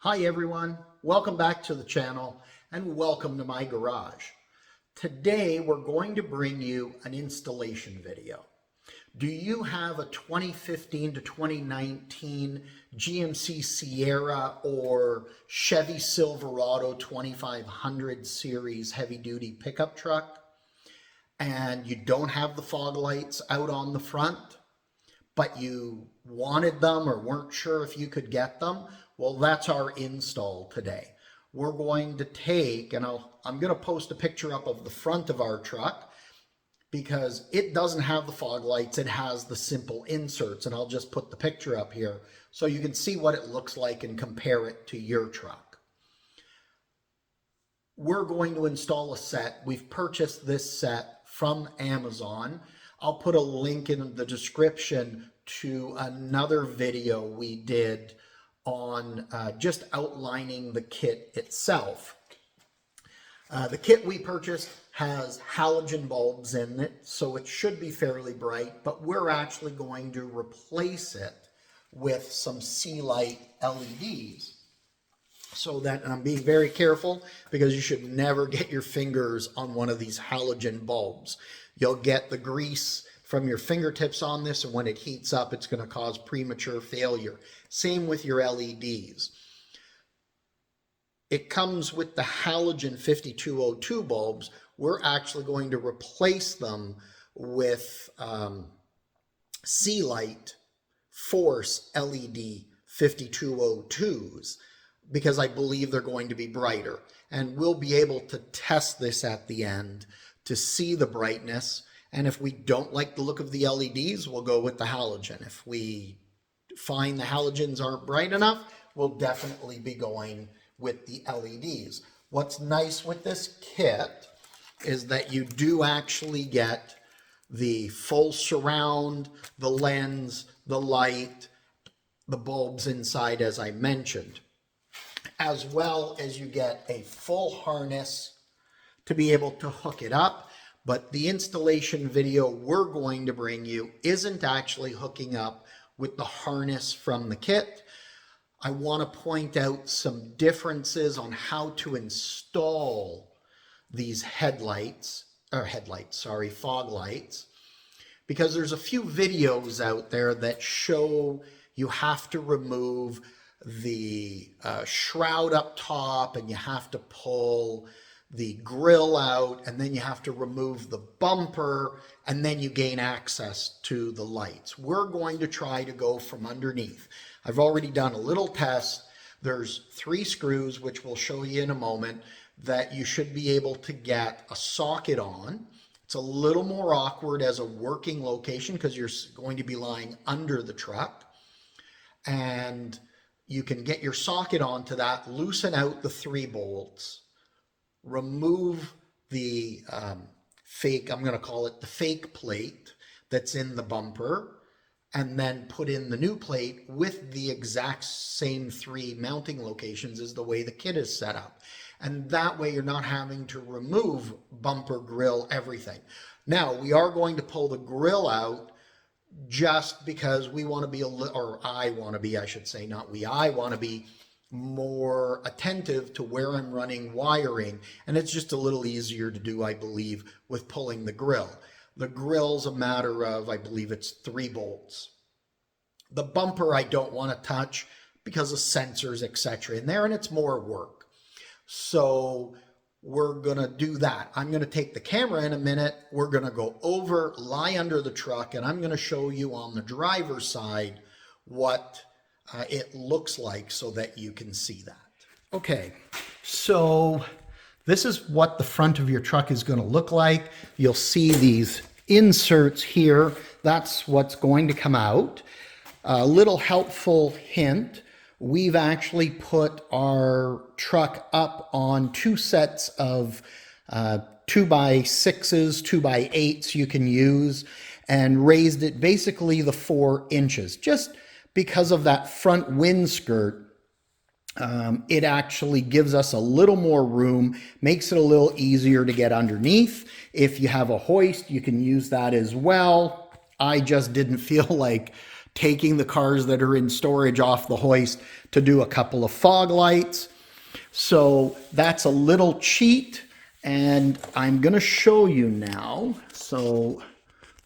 Hi everyone, welcome back to the channel and welcome to my garage. Today we're going to bring you an installation video. Do you have a 2015 to 2019 GMC Sierra or Chevy Silverado 2500 series heavy duty pickup truck and you don't have the fog lights out on the front, but you wanted them or weren't sure if you could get them? Well, that's our install today. We're going to take, and I'm going to post a picture up of the front of our truck because it doesn't have the fog lights. It has the simple inserts, and I'll just put the picture up here so you can see what it looks like and compare it to your truck. We're going to install a set. We've purchased this set from Amazon. I'll put a link in the description to another video we did on just outlining the kit itself. The kit we purchased has halogen bulbs in it, so it should be fairly bright, but we're actually going to replace it with some C-light LEDs. So that, and I'm being very careful because you should never get your fingers on one of these halogen bulbs. You'll get the grease from your fingertips on this, and when it heats up, it's going to cause premature failure. Same with your LEDs. It comes with the halogen 5202 bulbs. We're actually going to replace them with C-Light Force LED 5202s because I believe they're going to be brighter. And we'll be able to test this at the end to see the brightness. And if we don't like the look of the LEDs, we'll go with the halogen. If we find the halogens aren't bright enough, we'll definitely be going with the LEDs. What's nice with this kit is that you do actually get the full surround, the lens, the light, the bulbs inside, as I mentioned, as well as you get a full harness to be able to hook it up. But the installation video we're going to bring you isn't actually hooking up with the harness from the kit. I want to point out some differences on how to install these fog lights, because there's a few videos out there that show you have to remove the shroud up top and you have to pull the grill out, and then you have to remove the bumper, and then you gain access to the lights. We're going to try to go from underneath. I've already done a little test. There's 3 screws, which we'll show you in a moment, that you should be able to get a socket on. It's a little more awkward as a working location because you're going to be lying under the truck. And you can get your socket onto that, loosen out the 3 bolts, remove the fake, I'm going to call it the fake plate that's in the bumper, and then put in the new plate with the exact same 3 mounting locations as the way the kit is set up. And that way you're not having to remove bumper, grill, everything. Now, we are going to pull the grill out just because we want to be I want to be, I should say, not we, I want to be more attentive to where I'm running wiring, and it's just a little easier to do, I believe, with pulling the grill. The grill's a matter of, I believe it's 3 bolts. The bumper I don't want to touch because of sensors, etc. in there, and it's more work. So we're going to do that. I'm going to take the camera in a minute. We're going to go over, lie under the truck, and I'm going to show you on the driver's side what it looks like so that you can see that. Okay, so this is what the front of your truck is going to look like. You'll see these inserts here. That's what's going to come out. A little helpful hint, we've actually put our truck up on 2 sets of 2x6s, 2x8s you can use, and raised it basically the 4 inches. Just because of that front windskirt, it actually gives us a little more room, makes it a little easier to get underneath. If you have a hoist, you can use that as well. I just didn't feel like taking the cars that are in storage off the hoist to do a couple of fog lights. So that's a little cheat, and I'm going to show you now. So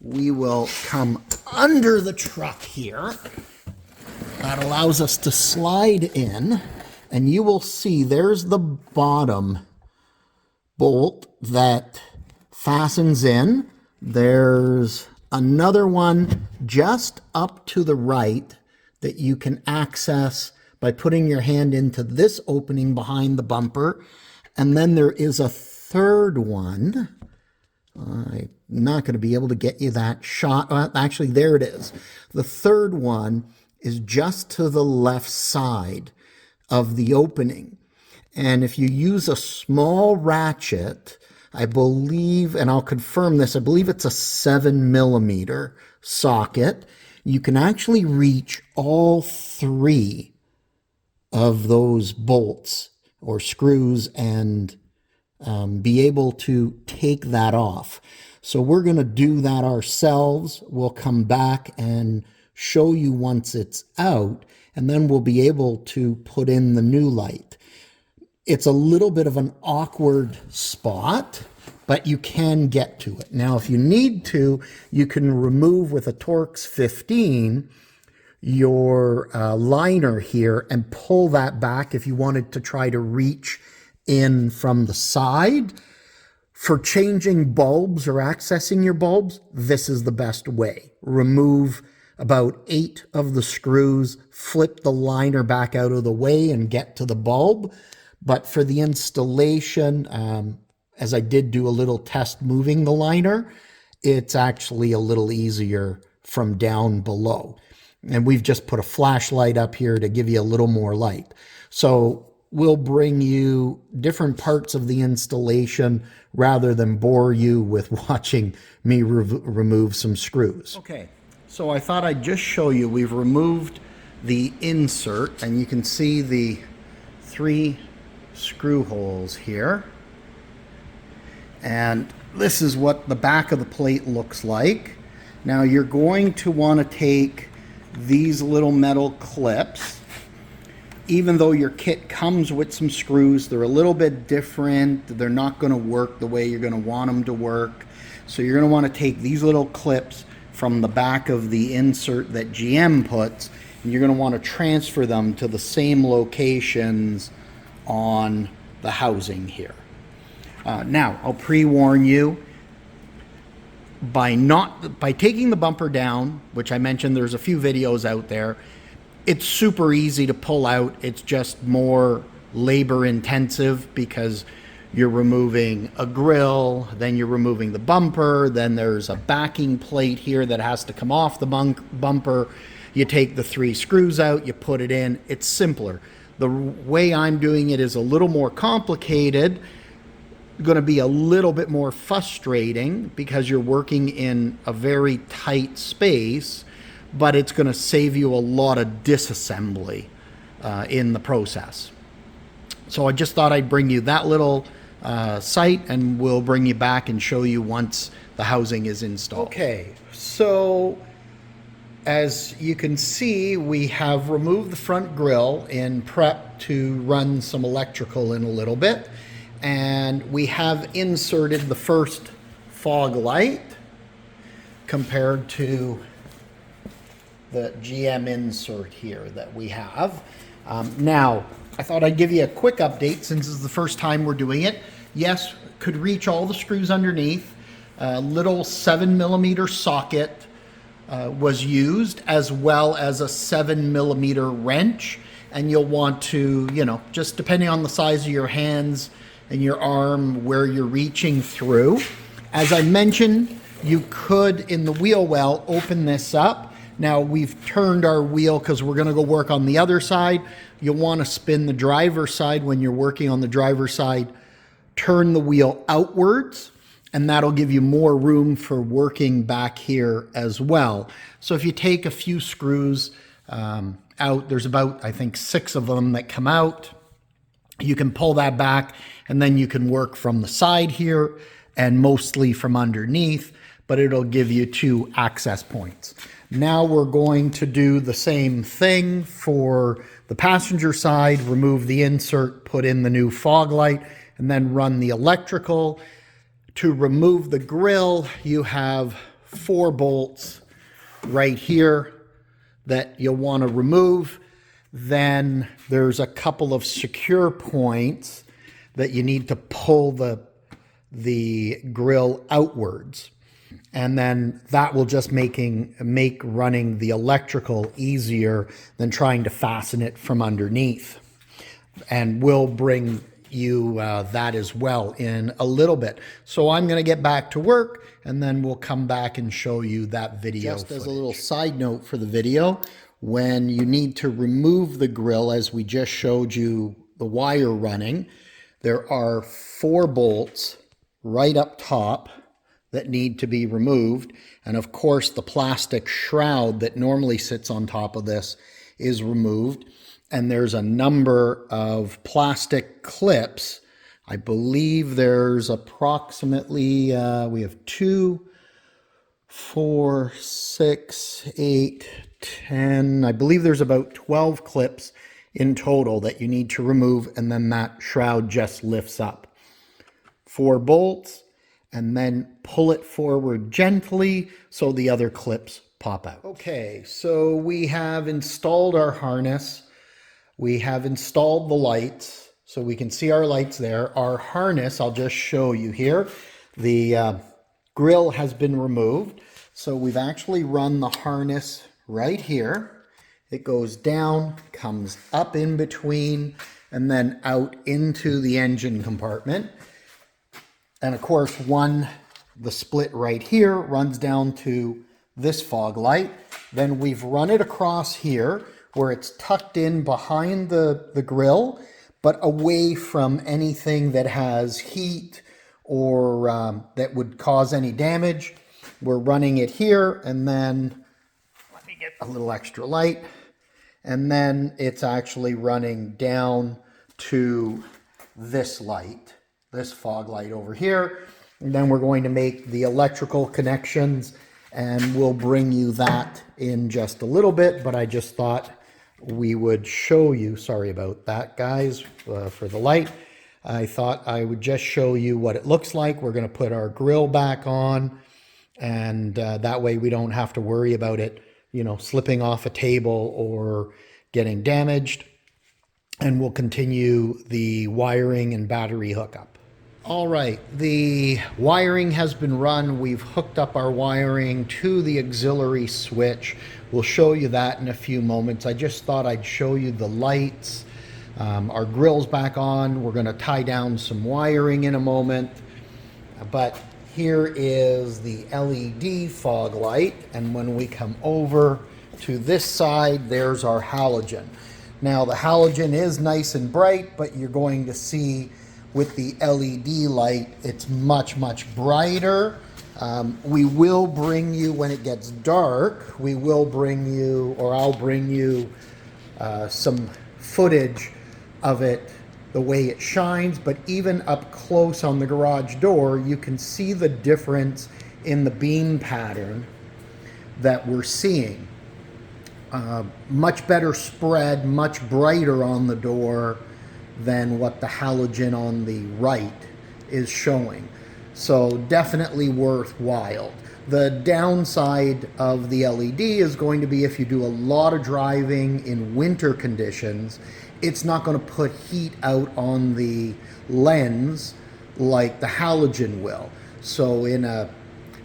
we will come under the truck here. That allows us to slide in, and you will see there's the bottom bolt that fastens in. There's another one just up to the right that you can access by putting your hand into this opening behind the bumper. And then there is a third one. I'm not going to be able to get you that shot. Actually, there it is. The third one is just to the left side of the opening. And if you use a small ratchet, I believe, and I'll confirm this, I believe it's a 7mm socket, you can actually reach all three of those bolts or screws and be able to take that off. So we're going to do that ourselves. We'll come back and show you once it's out, and then we'll be able to put in the new light. It's a little bit of an awkward spot, but you can get to it. Now, if you need to, you can remove with a Torx 15 your liner here and pull that back if you wanted to try to reach in from the side. For changing bulbs or accessing your bulbs, this is the best way. Remove about 8 of the screws, flip the liner back out of the way and get to the bulb. But for the installation, as I did do a little test moving the liner, it's actually a little easier from down below. And we've just put a flashlight up here to give you a little more light. So we'll bring you different parts of the installation rather than bore you with watching me remove some screws. Okay, so I thought I'd just show you, we've removed the insert, and you can see the 3 screw holes here. And this is what the back of the plate looks like. Now you're going to want to take these little metal clips. Even though your kit comes with some screws, they're a little bit different. They're not going to work the way you're going to want them to work. So you're going to want to take these little clips from the back of the insert that GM puts, and you're going to want to transfer them to the same locations on the housing here. Now, I'll pre-warn you, by taking the bumper down, which I mentioned there's a few videos out there, it's super easy to pull out. It's just more labor intensive because you're removing a grill, then you're removing the bumper, then there's a backing plate here that has to come off the bumper. You take the 3 screws out, you put it in. It's simpler. The way I'm doing it is a little more complicated, going to be a little bit more frustrating because you're working in a very tight space, but it's going to save you a lot of disassembly in the process. So I just thought I'd bring you that little sight, and we'll bring you back and show you once the housing is installed. Okay, so as you can see, we have removed the front grille in prep to run some electrical in a little bit. And we have inserted the first fog light compared to the GM insert here that we have. Now, I thought I'd give you a quick update since this is the first time we're doing it. Yes, could reach all the screws underneath. A little 7mm socket was used, as well as a 7mm wrench. And you'll want to, just depending on the size of your hands and your arm, where you're reaching through. As I mentioned, you could, in the wheel well, open this up. Now we've turned our wheel because we're going to go work on the other side. You'll want to spin the driver's side when you're working on the driver's side. Turn the wheel outwards, and that'll give you more room for working back here as well. So if you take a few screws out, there's about, I think, 6 of them that come out. You can pull that back, and then you can work from the side here and mostly from underneath, but it'll give you 2 access points. Now we're going to do the same thing for the passenger side, remove the insert, put in the new fog light, and then run the electrical. To remove the grill, you have 4 bolts right here that you'll want to remove. Then there's a couple of secure points that you need to pull the grill outwards. And then that will just make running the electrical easier than trying to fasten it from underneath. And we'll bring you that as well in a little bit. So I'm going to get back to work, and then we'll come back and show you that video Just footage. As a little side note for the video, when you need to remove the grill, as we just showed you the wire running, there are 4 bolts right up top that need to be removed. And of course, the plastic shroud that normally sits on top of this is removed. And there's a number of plastic clips. I believe there's approximately, we have 2, 4, 6, 8, 10. I believe there's about 12 clips in total that you need to remove. And then that shroud just lifts up. 4 bolts. And then pull it forward gently so the other clips pop out. Okay, so we have installed our harness. We have installed the lights, so we can see our lights there. Our harness, I'll just show you here. The grill has been removed. So we've actually run the harness right here. It goes down, comes up in between, and then out into the engine compartment. And of course, the split right here runs down to this fog light. Then we've run it across here where it's tucked in behind the grill, but away from anything that has heat or that would cause any damage. We're running it here, and then let me get a little extra light. And then it's actually running down to this light. This fog light over here, and then we're going to make the electrical connections, and we'll bring you that in just a little bit, but I just thought we would show you, sorry about that guys, for the light. I thought I would just show you what it looks like. We're going to put our grill back on, and that way we don't have to worry about it, slipping off a table or getting damaged. And we'll continue the wiring and battery hookup. All right, the wiring has been run. We've hooked up our wiring to the auxiliary switch. We'll show you that in a few moments. I just thought I'd show you the lights. Our grill's back on. We're going to tie down some wiring in a moment. But here is the LED fog light. And when we come over to this side, there's our halogen. Now, the halogen is nice and bright, but you're going to see with the LED light, it's much, much brighter. We will bring you, when it gets dark, we will bring you, or I'll bring you some footage of it, the way it shines, but even up close on the garage door, you can see the difference in the beam pattern that we're seeing. Much better spread, much brighter on the door than what the halogen on the right is showing. So definitely worthwhile. The downside of the LED is going to be if you do a lot of driving in winter conditions, it's not going to put heat out on the lens like the halogen will. So in a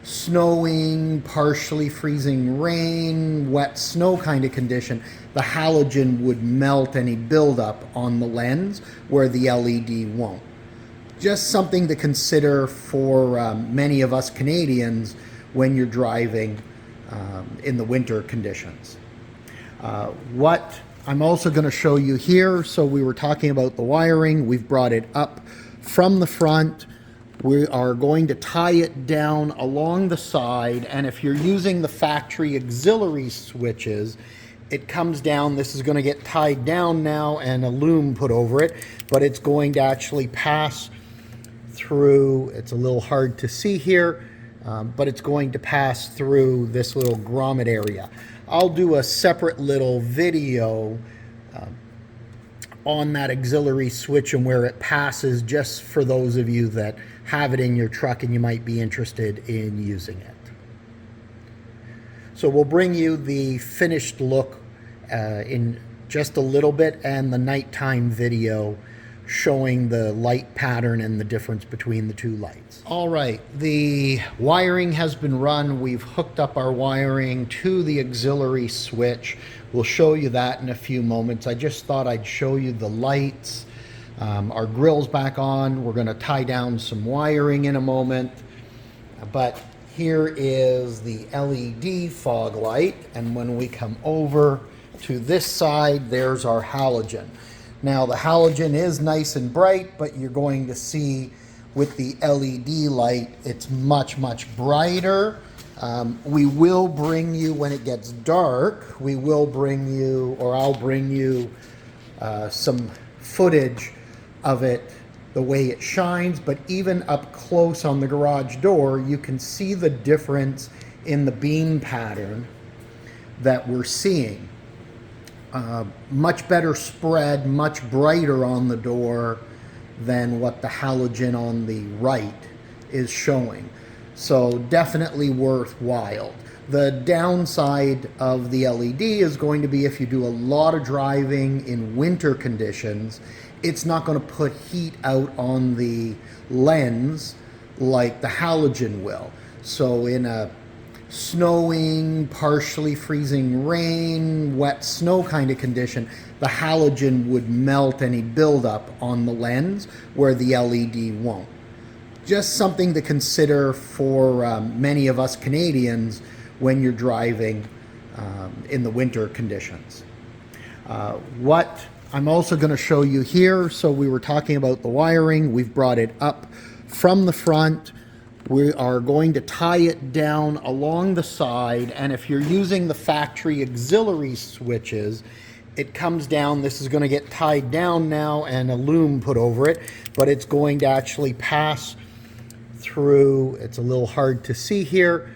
snowing, partially freezing rain, wet snow kind of condition, the halogen would melt any buildup on the lens where the LED won't. Just something to consider for many of us Canadians when you're driving in the winter conditions. What I'm also going to show you here, so we were talking about the wiring, we've brought it up from the front. We are going to tie it down along the side, and if you're using the factory auxiliary switches, it comes down. This is going to get tied down now and a loom put over it, but it's going to actually pass through. It's a little hard to see here. but it's going to pass through this little grommet area. I'll do a separate little video on that auxiliary switch and where it passes, just for those of you that have it in your truck and you might be interested in using it. So we'll bring you the finished look in just a little bit, and the nighttime video showing the light pattern and the difference between the two lights. All right, the wiring has been run. We've hooked up our wiring to the auxiliary switch. We'll show you that in a few moments. I just thought I'd show you the lights. Our grill's back on. We're gonna tie down some wiring in a moment. But here is the LED fog light. And when we come over to this side, there's our halogen. Now the halogen is nice and bright, but you're going to see with the LED light, it's much, much brighter. We will bring you, when it gets dark, we will bring you, or I'll bring you some footage of it, the way it shines, but even up close on the garage door, you can see the difference in the beam pattern that we're seeing. Much better spread, much brighter on the door than what the halogen on the right is showing. So definitely worthwhile. The downside of the LED is going to be if you do a lot of driving in winter conditions, it's not going to put heat out on the lens like the halogen will. So in a snowing, partially freezing rain, wet snow kind of condition, the halogen would melt any buildup on the lens where the LED won't. Just something to consider for many of us Canadians when you're driving in the winter conditions. What I'm also going to show you here, so we were talking about the wiring, we've brought it up from the front. We are going to tie it down along the side, and if you're using the factory auxiliary switches, it comes down. This is going to get tied down now and a loom put over it, but it's going to actually pass through. It's a little hard to see here,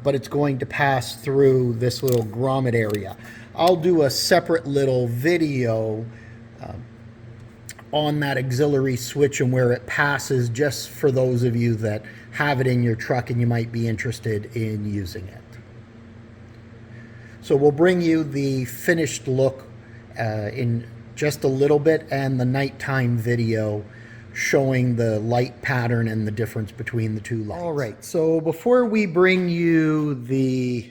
but it's going to pass through this little grommet area. I'll do a separate little video on that auxiliary switch and where it passes, just for those of you that have it in your truck and you might be interested in using it. So we'll bring you the finished look in just a little bit, and the nighttime video showing the light pattern and the difference between the two lights. All right, so before we bring you the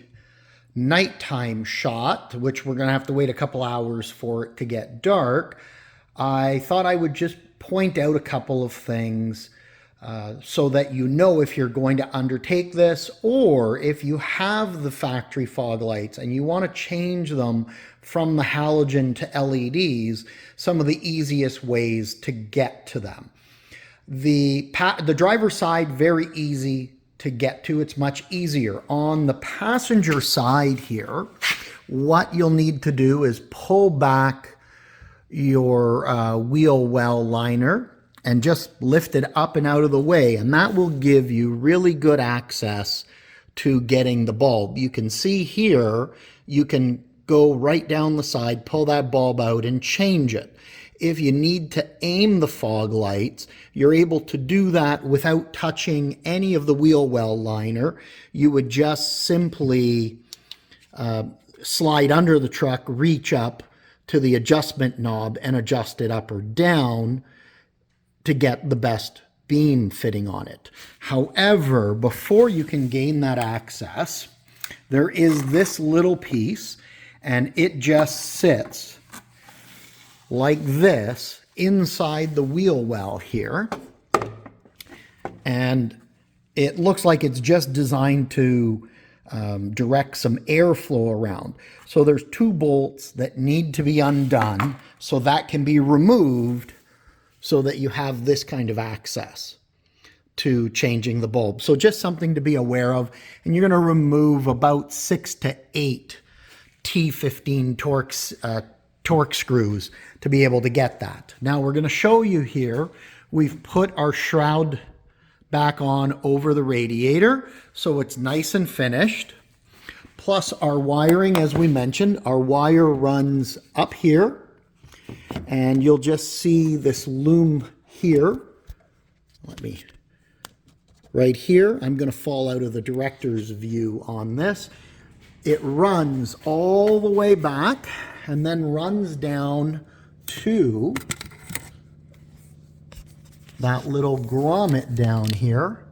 nighttime shot, which we're gonna have to wait a couple hours for it to get dark, I thought I would just point out a couple of things so that you know if you're going to undertake this, or if you have the factory fog lights and you want to change them from the halogen to LEDs, some of the easiest ways to get to them. The driver's side, very easy to get to. It's much easier. On the passenger side here, what you'll need to do is pull back your wheel well liner and just lift it up and out of the way, and that will give you really good access to getting the bulb. You can see here, you can go right down the side, pull that bulb out and change it. If you need to aim the fog lights, you're able to do that without touching any of the wheel well liner. You would just simply slide under the truck, reach up to the adjustment knob and adjust it up or down to get the best beam fitting on it. However, before you can gain that access, there is this little piece, and it just sits like this inside the wheel well here. And it looks like it's just designed to direct some airflow around. So there's two bolts that need to be undone, so that can be removed so that you have this kind of access to changing the bulb. So just something to be aware of. And you're going to remove about 6 to 8 T15 torque screws to be able to get that. Now we're going to show you here, we've put our shroud back on over the radiator, so it's nice and finished. Plus our wiring, as we mentioned, our wire runs up here, and you'll just see this loom here. Right here, I'm going to fall out of the director's view on this. It runs all the way back and then runs down to that little grommet down here,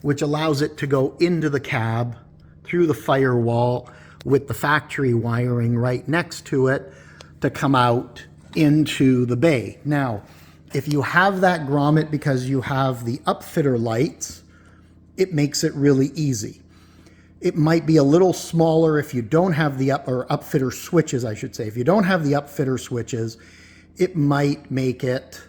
which allows it to go into the cab through the firewall with the factory wiring right next to it to come out into the bay. Now, if you have that grommet because you have the upfitter lights, it makes it really easy. It might be a little smaller if you don't have the upfitter switches, I should say. If you don't have the upfitter switches, it might make it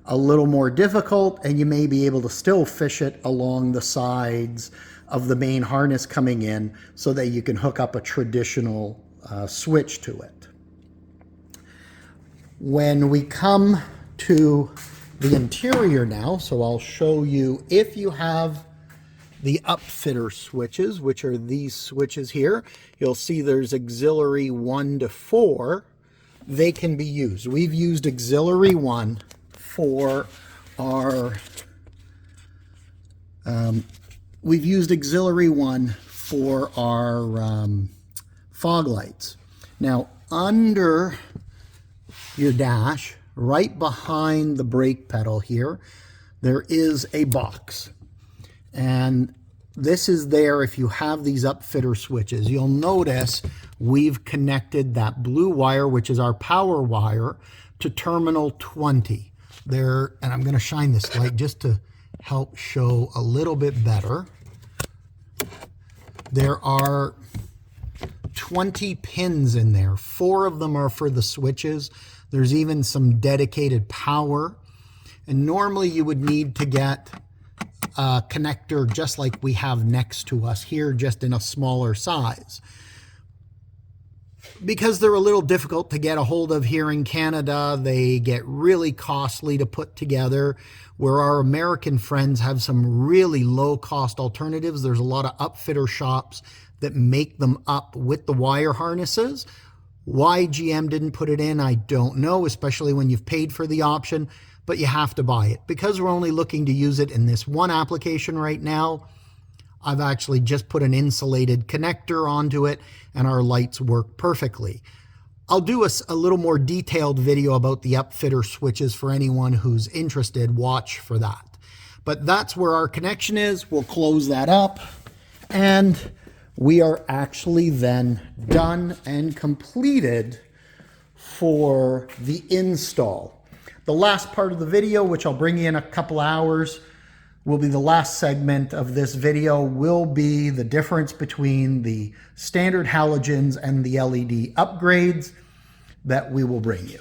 a little more difficult, and you may be able to still fish it along the sides of the main harness coming in so that you can hook up a traditional switch to it. When we come to the interior now, so I'll show you if you have the upfitter switches, which are these switches here. You'll see there's auxiliary 1 to 4. They can be used. We've used auxiliary 1 for our fog lights. Now, under your dash, right behind the brake pedal here, there is a box. And this is there if you have these upfitter switches. You'll notice we've connected that blue wire, which is our power wire, to terminal 20. There, and I'm going to shine this light just to help show a little bit better. There are 20 pins in there. 4 of them are for the switches. There's even some dedicated power. And normally you would need to get a connector just like we have next to us here, just in a smaller size. Because they're a little difficult to get a hold of here in Canada, they get really costly to put together, where our American friends have some really low-cost alternatives. There's a lot of upfitter shops that make them up with the wire harnesses. Why GM didn't put it in, I don't know, especially when you've paid for the option, but you have to buy it. Because we're only looking to use it in this one application right now, I've actually just put an insulated connector onto it, and our lights work perfectly. I'll do a little more detailed video about the upfitter switches for anyone who's interested. Watch for that. But that's where our connection is. We'll close that up, and we are actually then done and completed for the install. The last part of the video, which I'll bring you in a couple hours, will be the last segment of this video, will be the difference between the standard halogens and the LED upgrades that we will bring you.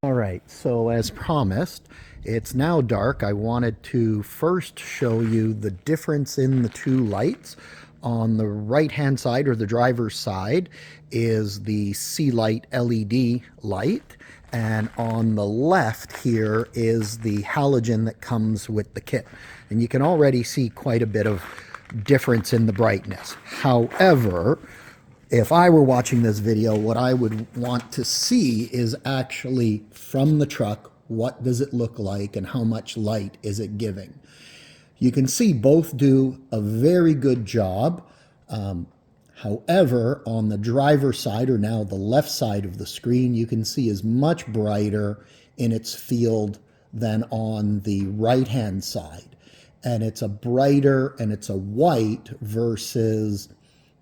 All right, so as promised, it's now dark. I wanted to first show you the difference in the two lights. On the right-hand side, or the driver's side, is the C-Light LED light. And on the left here is the halogen that comes with the kit. And you can already see quite a bit of difference in the brightness. However, if I were watching this video, what I would want to see is actually from the truck, what does it look like and how much light is it giving? You can see both do a very good job. However, on the driver's side, or now the left side of the screen, you can see is much brighter in its field than on the right-hand side. And it's a brighter, and it's a white versus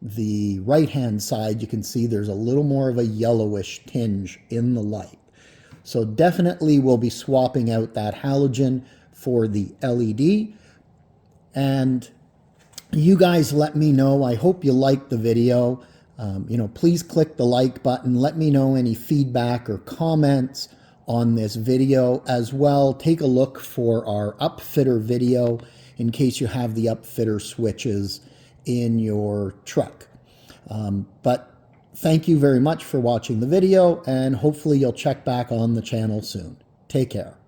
the right-hand side. You can see there's a little more of a yellowish tinge in the light. So definitely we'll be swapping out that halogen for the LED. And you guys let me know. I hope you liked the video. Please click the like button. Let me know any feedback or comments on this video as well. Take a look for our upfitter video in case you have the upfitter switches in your truck. But thank you very much for watching the video, and hopefully you'll check back on the channel soon. Take care.